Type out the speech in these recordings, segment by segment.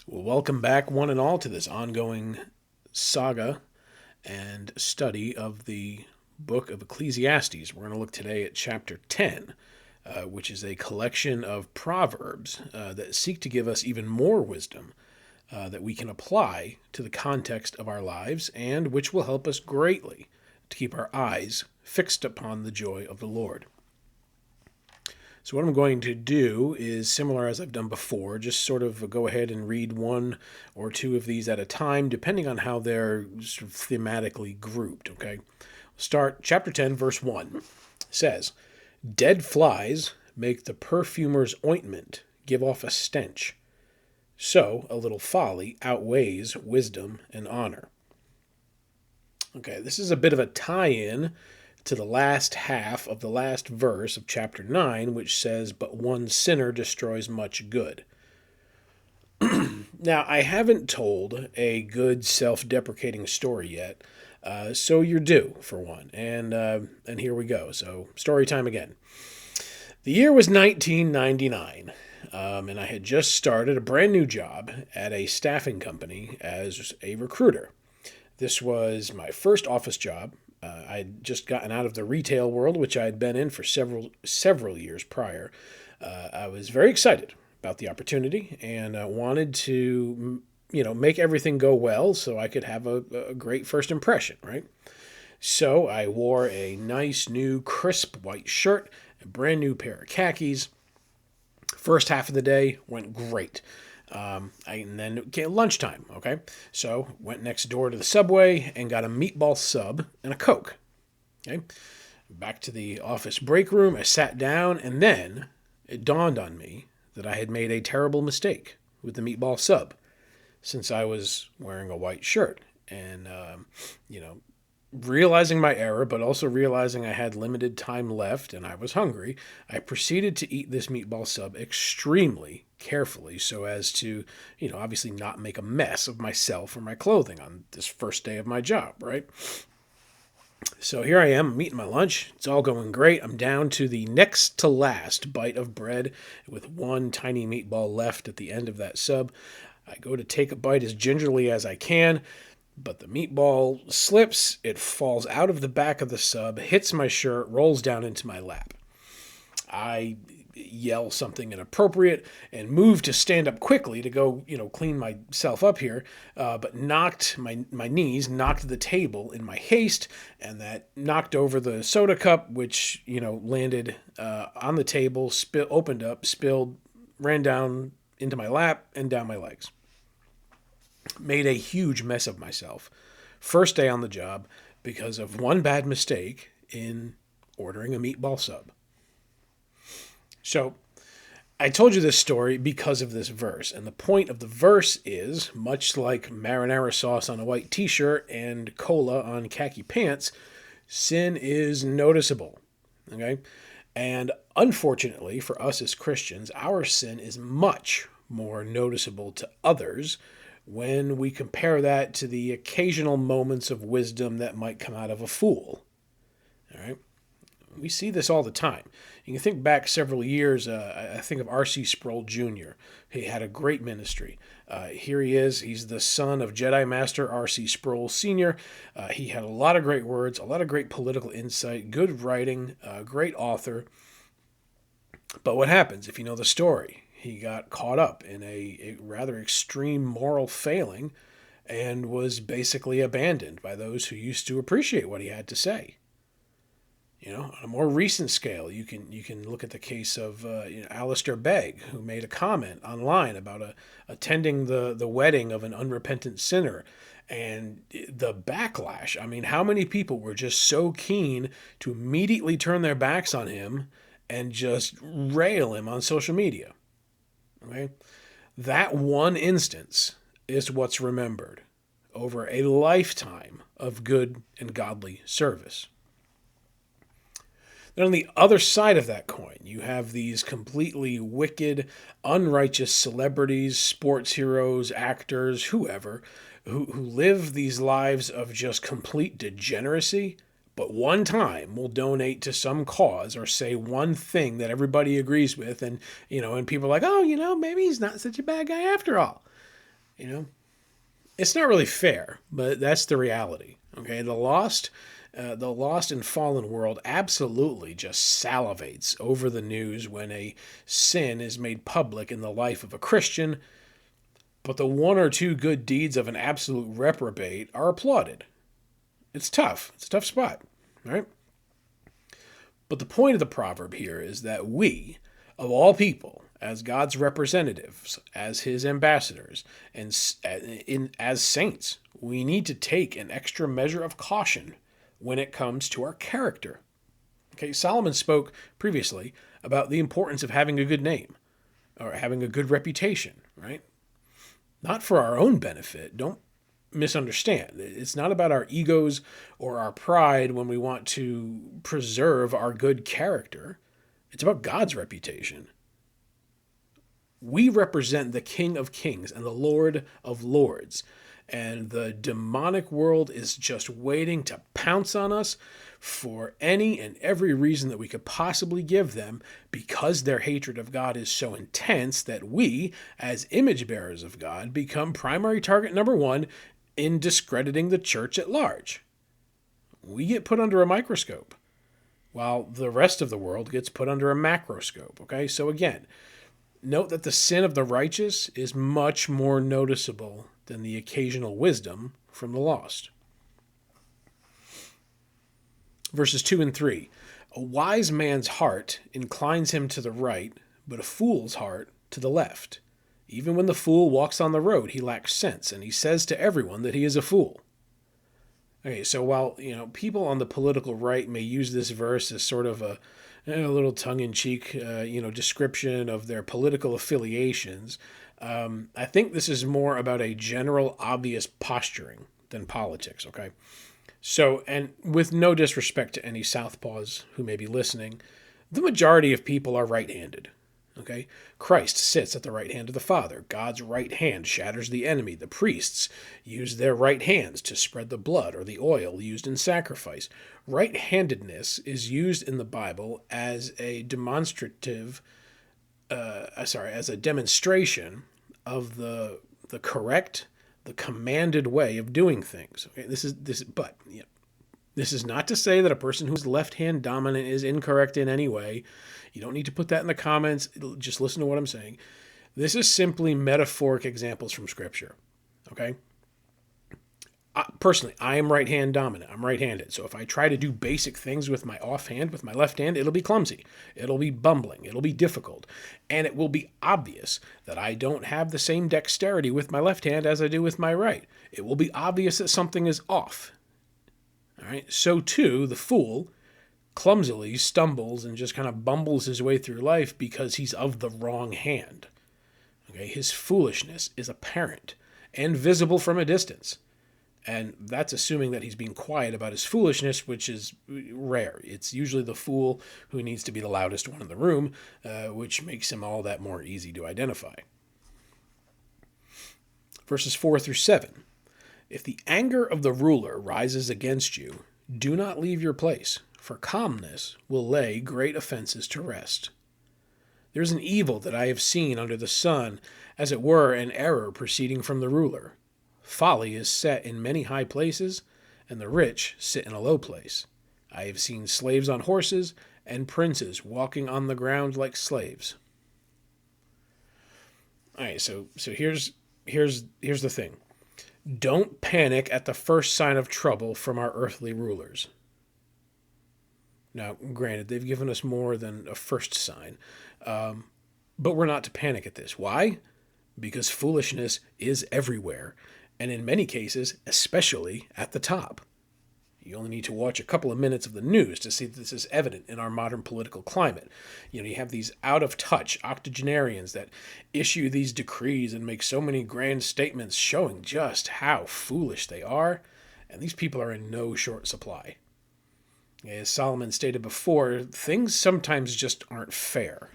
Well, welcome back, one and all, to this ongoing saga and study of the book of Ecclesiastes. We're going to look today at chapter 10, which is a collection of proverbs that seek to give us even more wisdom that we can apply to the context of our lives and which will help us greatly to keep our eyes fixed upon the joy of the Lord. So, what I'm going to do is similar as I've done before, just sort of go ahead and read one or two of these at a time, depending on how they're sort of thematically grouped. Okay? Start chapter 10, verse 1. It says, "Dead flies make the perfumer's ointment give off a stench. So a little folly outweighs wisdom and honor." Okay, this is a bit of a tie in to the last half of the last verse of chapter 9, which says, "But one sinner destroys much good." Now, I haven't told a good self deprecating story yet, so you're due for one. And here we go. So, story time again. The year was 1999, and I had just started a brand new job at a staffing company as a recruiter. This was my first office job. I'd just gotten out of the retail world, which I had been in for several years prior. I was very excited about the opportunity and wanted to, make everything go well so I could have a great first impression, right? So I wore a nice new crisp white shirt, a brand new pair of khakis. First half of the day went great. And then came lunchtime, okay? So went next door to the Subway and got a meatball sub and a Coke, okay? Back to the office break room, I sat down, and then it dawned on me that I had made a terrible mistake with the meatball sub since I was wearing a white shirt. And, realizing my error, but also realizing I had limited time left and I was hungry, I proceeded to eat this meatball sub extremely carefully so as to, obviously not make a mess of myself or my clothing on this first day of my job, right? So here I am, I'm eating my lunch. It's all going great. I'm down to the next to last bite of bread with one tiny meatball left at the end of that sub. I go to take a bite as gingerly as I can, but the meatball slips, it falls out of the back of the sub, hits my shirt, rolls down into my lap. I yell something inappropriate and move to stand up quickly to go, clean myself up here, but knocked my knees, knocked the table in my haste, and that knocked over the soda cup, which, landed on the table, opened up, spilled, ran down into my lap and down my legs. Made a huge mess of myself. First day on the job because of one bad mistake in ordering a meatball sub. So, I told you this story because of this verse, and the point of the verse is much like marinara sauce on a white t shirt and cola on khaki pants, sin is noticeable. Okay? And unfortunately for us as Christians, our sin is much more noticeable to others when we compare that to the occasional moments of wisdom that might come out of a fool. All right? We see this all the time. You can think back several years. I think of R.C. Sproul Jr. He had a great ministry. Here he is. He's the son of Jedi Master R.C. Sproul Sr. He had a lot of great words, a lot of great political insight, good writing, great author. But what happens if you know the story? He got caught up in a rather extreme moral failing and was basically abandoned by those who used to appreciate what he had to say. On a more recent scale, you can look at the case of Alistair Begg, who made a comment online about attending the wedding of an unrepentant sinner, and the backlash. I mean, how many people were just so keen to immediately turn their backs on him and just rail him on social media? Okay? That one instance is what's remembered over a lifetime of good and godly service. Then on the other side of that coin, you have these completely wicked, unrighteous celebrities, sports heroes, actors, whoever, who live these lives of just complete degeneracy, but one time will donate to some cause or say one thing that everybody agrees with, and people are like, oh, maybe he's not such a bad guy after all. You know, it's not really fair, but that's the reality. Okay, the lost and fallen world absolutely just salivates over the news when a sin is made public in the life of a Christian, but the one or two good deeds of an absolute reprobate are applauded. It's tough. It's a tough spot, right? But the point of the proverb here is that we, of all people, as God's representatives, as his ambassadors, and as saints, we need to take an extra measure of caution when it comes to our character. Okay, Solomon spoke previously about the importance of having a good name or having a good reputation, right? Not for our own benefit. Don't misunderstand. It's not about our egos or our pride when we want to preserve our good character. It's about God's reputation. We represent the King of Kings and the Lord of Lords. And the demonic world is just waiting to pounce on us for any and every reason that we could possibly give them, because their hatred of God is so intense that we, as image bearers of God, become primary target number one in discrediting the church at large. We get put under a microscope, while the rest of the world gets put under a macroscope. Okay, so again, note that the sin of the righteous is much more noticeable than the occasional wisdom from the lost. Verses 2 and 3. A wise man's heart inclines him to the right, but a fool's heart to the left. Even when the fool walks on the road, he lacks sense, and he says to everyone that he is a fool. Okay, so while people on the political right may use this verse as sort of a little tongue-in-cheek description of their political affiliations, I think this is more about a general obvious posturing than politics. Okay, so, and with no disrespect to any southpaws who may be listening, the majority of people are right-handed. Okay, Christ sits at the right hand of the Father. God's right hand shatters the enemy. The priests use their right hands to spread the blood or the oil used in sacrifice. Right-handedness is used in the Bible as a demonstration of the correct, the commanded way of doing things. Okay, this is not to say that a person who's left-hand dominant is incorrect in any way. You don't need to put that in the comments. Just listen to what I'm saying. This is simply metaphoric examples from Scripture. Okay? Personally, I am right-hand dominant. I'm right-handed. So if I try to do basic things with my offhand, with my left hand, it'll be clumsy. It'll be bumbling. It'll be difficult. And it will be obvious that I don't have the same dexterity with my left hand as I do with my right. It will be obvious that something is off. All right? So too, the fool clumsily stumbles and just kind of bumbles his way through life because he's of the wrong hand. Okay, his foolishness is apparent and visible from a distance. And that's assuming that he's being quiet about his foolishness, which is rare. It's usually the fool who needs to be the loudest one in the room, which makes him all that more easy to identify. Verses 4 through 7. If the anger of the ruler rises against you, do not leave your place, for calmness will lay great offenses to rest. There is an evil that I have seen under the sun, as it were an error proceeding from the ruler. Folly is set in many high places, and the rich sit in a low place. I have seen slaves on horses, and princes walking on the ground like slaves. All right, so here's the thing. Don't panic at the first sign of trouble from our earthly rulers. Now, granted, they've given us more than a first sign, but we're not to panic at this. Why? Because foolishness is everywhere, and in many cases, especially at the top. You only need to watch a couple of minutes of the news to see that this is evident in our modern political climate. You have these out-of-touch octogenarians that issue these decrees and make so many grand statements showing just how foolish they are, and these people are in no short supply. As Solomon stated before, things sometimes just aren't fair.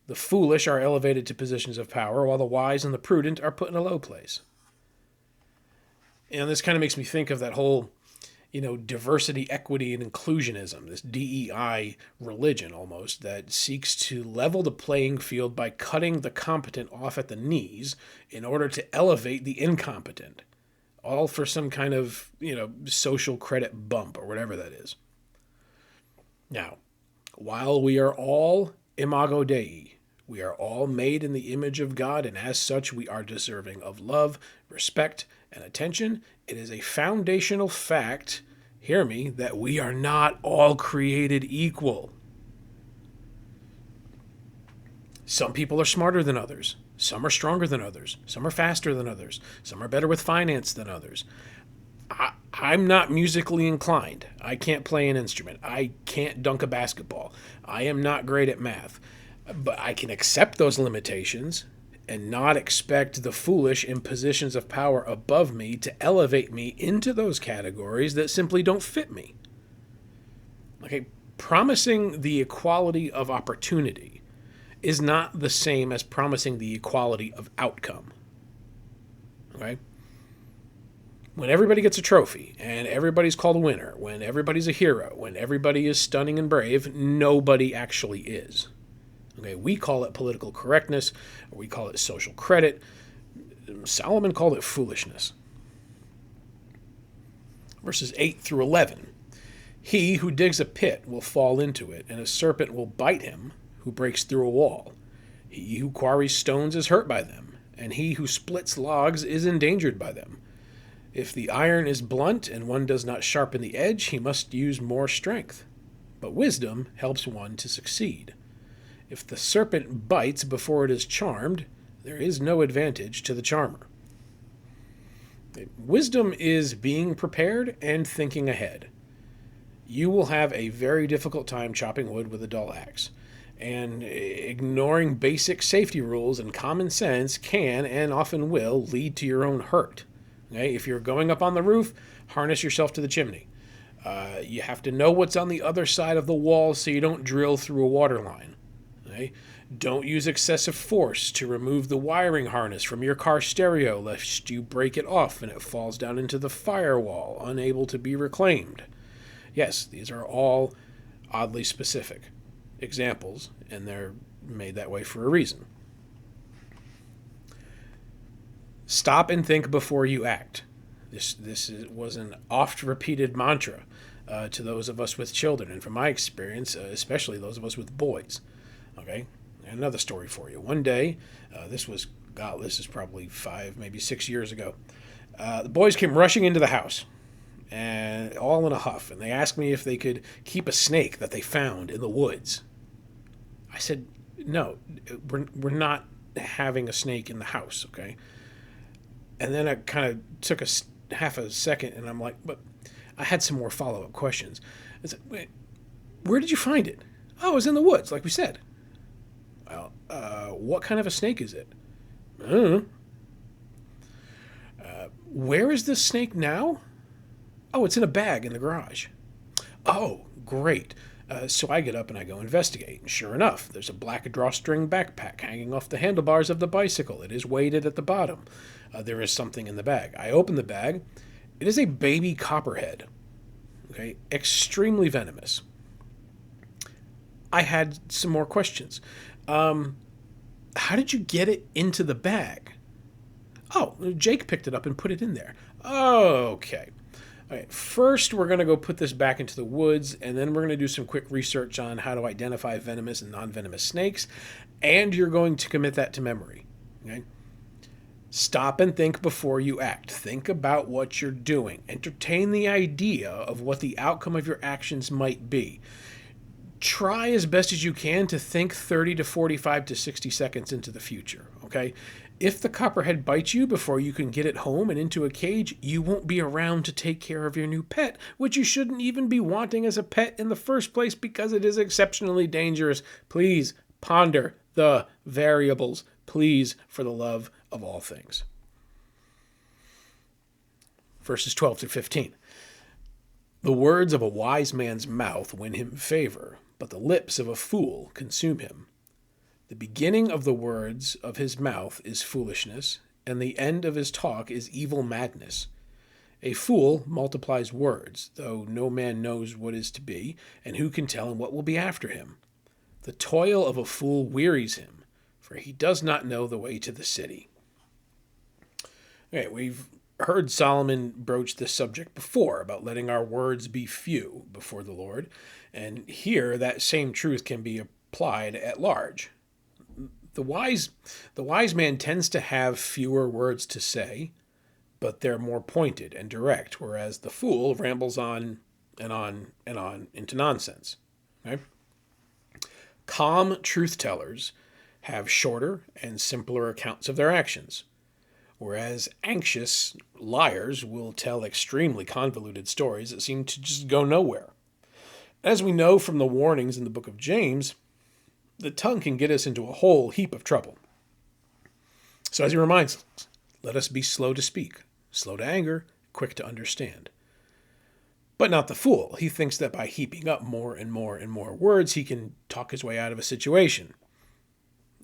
The foolish are elevated to positions of power, while the wise and the prudent are put in a low place. And this kind of makes me think of that whole diversity, equity, and inclusionism, this DEI religion almost, that seeks to level the playing field by cutting the competent off at the knees in order to elevate the incompetent, all for some kind of, social credit bump or whatever that is. Now, while we are all imago Dei, we are all made in the image of God, and as such, we are deserving of love, respect, and attention. It is a foundational fact, hear me, that we are not all created equal. Some people are smarter than others. Some are stronger than others. Some are faster than others. Some are better with finance than others. I'm not musically inclined. I can't play an instrument. I can't dunk a basketball. I am not great at math. But I can accept those limitations and not expect the foolish in positions of power above me to elevate me into those categories that simply don't fit me. Okay, promising the equality of opportunity is not the same as promising the equality of outcome. Okay? When everybody gets a trophy and everybody's called a winner, when everybody's a hero, when everybody is stunning and brave, nobody actually is. Okay, we call it political correctness, or we call it social credit. Solomon called it foolishness. Verses 8 through 11. He who digs a pit will fall into it, and a serpent will bite him who breaks through a wall. He who quarries stones is hurt by them, and he who splits logs is endangered by them. If the iron is blunt and one does not sharpen the edge, he must use more strength. But wisdom helps one to succeed. If the serpent bites before it is charmed, there is no advantage to the charmer. Wisdom is being prepared and thinking ahead. You will have a very difficult time chopping wood with a dull axe, and ignoring basic safety rules and common sense can and often will lead to your own hurt. Okay? If you're going up on the roof, harness yourself to the chimney. You have to know what's on the other side of the wall so you don't drill through a water line. Okay? Don't use excessive force to remove the wiring harness from your car stereo lest you break it off and it falls down into the firewall, unable to be reclaimed. Yes, these are all oddly specific examples, and they're made that way for a reason. Stop and think before you act. This was an oft-repeated mantra to those of us with children, and from my experience, especially those of us with boys. Okay, another story for you. One day, this is probably 5, maybe 6 years ago. The boys came rushing into the house, and all in a huff, and they asked me if they could keep a snake that they found in the woods. I said, no, we're not having a snake in the house, okay? And then I kind of took half a second, and I'm like, but I had some more follow-up questions. I said, wait, where did you find it? Oh, it was in the woods, like we said. Well, what kind of a snake is it? I don't know. Where is this snake now? Oh, it's in a bag in the garage. Oh, great. So I get up and I go investigate. And sure enough, there's a black drawstring backpack hanging off the handlebars of the bicycle. It is weighted at the bottom. There is something in the bag. I open the bag. It is a baby copperhead. Okay, extremely venomous. I had some more questions. How did you get it into the bag? Oh, Jake picked it up and put it in there. Okay. All right, first we're going to go put this back into the woods, and then we're going to do some quick research on how to identify venomous and non-venomous snakes, and you're going to commit that to memory. Okay? Stop and think before you act. Think about what you're doing. Entertain the idea of what the outcome of your actions might be. Try as best as you can to think 30 to 45 to 60 seconds into the future, okay? If the copperhead bites you before you can get it home and into a cage, you won't be around to take care of your new pet, which you shouldn't even be wanting as a pet in the first place because it is exceptionally dangerous. Please ponder the variables, please, for the love of all things. Verses 12 through 15. The words of a wise man's mouth win him favor, but the lips of a fool consume him. The beginning of the words of his mouth is foolishness, and the end of his talk is evil madness. A fool multiplies words, though no man knows what is to be, and who can tell him what will be after him? The toil of a fool wearies him, for he does not know the way to the city. Okay, we've heard Solomon broach this subject before about letting our words be few before the Lord, and here that same truth can be applied at large. The wise man tends to have fewer words to say, but they're more pointed and direct, whereas the fool rambles on and on and on into nonsense. Okay? Calm truth tellers have shorter and simpler accounts of their actions, whereas anxious liars will tell extremely convoluted stories that seem to just go nowhere. As we know from the warnings in the book of James, the tongue can get us into a whole heap of trouble. So as he reminds us, let us be slow to speak, slow to anger, quick to understand. But not the fool. He thinks that by heaping up more and more and more words, he can talk his way out of a situation.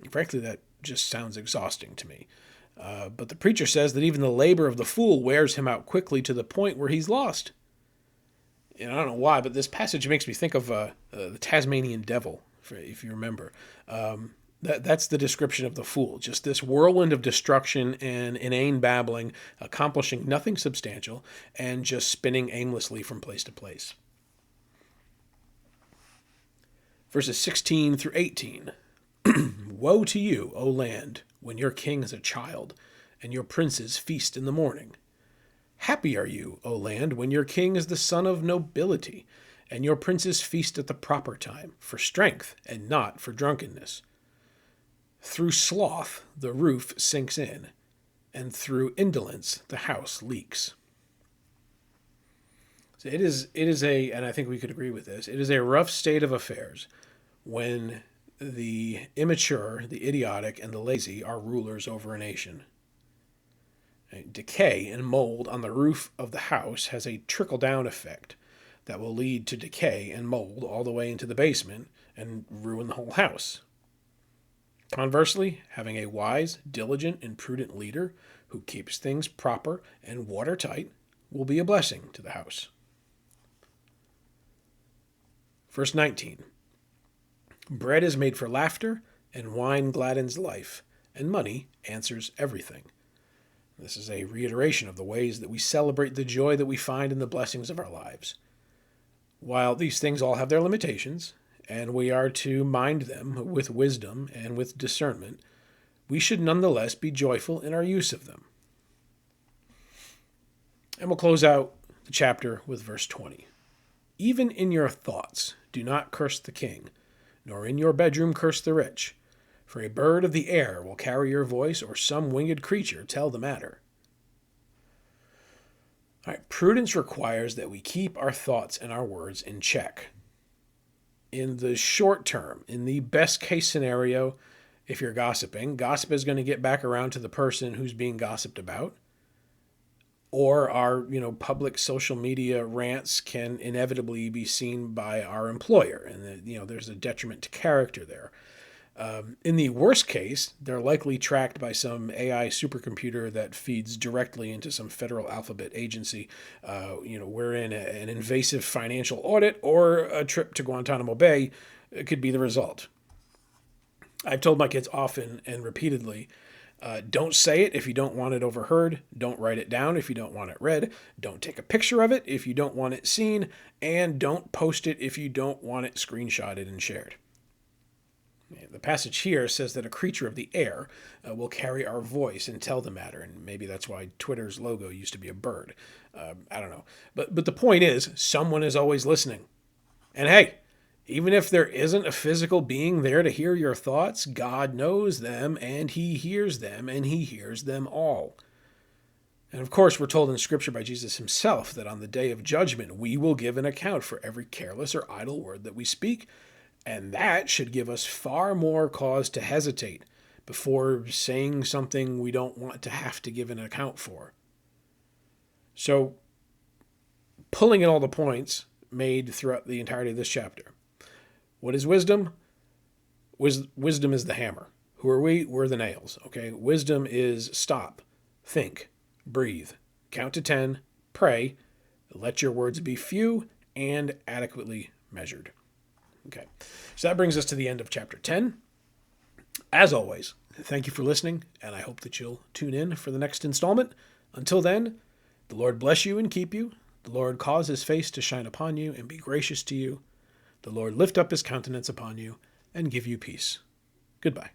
Frankly, that just sounds exhausting to me. But the preacher says that even the labor of the fool wears him out quickly to the point where he's lost. And I don't know why, but this passage makes me think of the Tasmanian devil, if you remember. That's the description of the fool. Just this whirlwind of destruction and inane babbling, accomplishing nothing substantial, and just spinning aimlessly from place to place. Verses 16 through 18. Woe to you, O land, when your king is a child, and your princes feast in the morning. Happy are you, O land, when your king is the son of nobility, and your princes feast at the proper time, for strength and not for drunkenness. Through sloth the roof sinks in, and through indolence the house leaks. So it is and I think we could agree with this, it is a rough state of affairs when the immature, the idiotic, and the lazy are rulers over a nation. Decay and mold on the roof of the house has a trickle-down effect that will lead to decay and mold all the way into the basement and ruin the whole house. Conversely, having a wise, diligent, and prudent leader who keeps things proper and watertight will be a blessing to the house. Verse 19. Bread is made for laughter, and wine gladdens life, and money answers everything. This is a reiteration of the ways that we celebrate the joy that we find in the blessings of our lives. While these things all have their limitations, and we are to mind them with wisdom and with discernment, we should nonetheless be joyful in our use of them. And we'll close out the chapter with verse 20. Even in your thoughts, do not curse the king, nor in your bedroom curse the rich, for a bird of the air will carry your voice, or some winged creature tell the matter. All right, prudence requires that we keep our thoughts and our words in check. In the short term, in the best case scenario, if you're gossiping, gossip is going to get back around to the person who's being gossiped about. Or our, public social media rants can inevitably be seen by our employer, and there's a detriment to character there. In the worst case, they're likely tracked by some AI supercomputer that feeds directly into some federal alphabet agency, wherein an invasive financial audit or a trip to Guantanamo Bay could be the result. I've told my kids often and repeatedly, don't say it if you don't want it overheard. Don't write it down if you don't want it read. Don't take a picture of it if you don't want it seen. And don't post it if you don't want it screenshotted and shared. The passage here says that a creature of the air will carry our voice and tell the matter. And maybe that's why Twitter's logo used to be a bird. I don't know. But the point is, someone is always listening. And hey, even if there isn't a physical being there to hear your thoughts, God knows them, and he hears them, and he hears them all. And of course, we're told in Scripture by Jesus himself that on the day of judgment, we will give an account for every careless or idle word that we speak, and that should give us far more cause to hesitate before saying something we don't want to have to give an account for. So, pulling in all the points made throughout the entirety of this chapter. What is wisdom? Wisdom is the hammer. Who are we? We're the nails, okay? Wisdom is stop, think, breathe, count to 10, Pray, let your words be few and adequately measured. Okay, so that brings us to the end of chapter 10. As always, thank you for listening, and I hope that you'll tune in for the next installment. Until then, the Lord bless you and keep you. The Lord cause his face to shine upon you and be gracious to you. The Lord lift up his countenance upon you and give you peace. Goodbye.